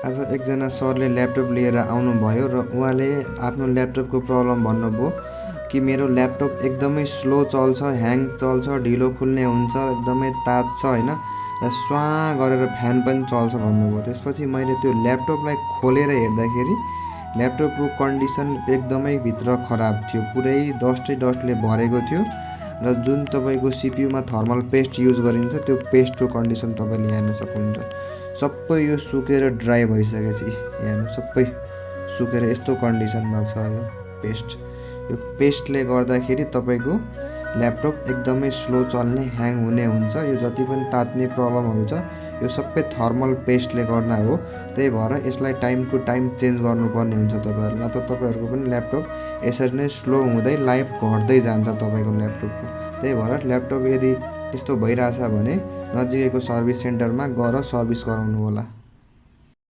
आज एकजना सरले ल्यापटप लिएर आउनुभयो र उहाँले आफ्नो ल्यापटपको प्रब्लम भन्नुभयो कि मेरो ल्यापटप एकदमै स्लो चल्छ, ह्याङ चल्छ, ढिलो खुल्ने हुन्छ, एकदमै तात्छ होइन र स्वाँ गरेर फ्यान पनि चल्छ भन्नुभयो। त्यसपछि मैले त्यो ल्यापटपलाई खोलेर हेर्दाखेरि ल्यापटपको कन्डिसन एकदमै भित्र खराब थियो, पुरै डस्टले भरेको थियो र जुन तपाईँको सिपियुमा थर्मल पेस्ट युज गरिन्छ त्यो पेस्टको कन्डिसन तपाईँले हेर्न सक्नुहुन्छ। सबै यो सुकेर ड्राई भइसकेछ, हेर्नु सबै सुकेर यस्तो कन्डिसनमा छ यो पेस्ट। यो पेस्टले गर्दाखेरि तपाईँको ल्यापटप एकदमै स्लो चल्ने, ह्याङ हुने हुन्छ। यो जति पनि तात्ने प्रब्लमहरू छ यो सबै थर्मल पेस्टले गर्दा हो। त्यही भएर यसलाई टाइम टु टाइम चेन्ज गर्नुपर्ने हुन्छ तपाईँहरूले, नत्र तपाईँहरूको पनि ल्यापटप यसरी नै स्लो हुँदै लाइफ घट्दै जान्छ तपाईँको ल्यापटपको। त्यही भएर ल्यापटप यदि यस्तो भइरहेछ भने नजिकैको सर्भिस सेन्टरमा गएर सर्भिस गराउनु होला।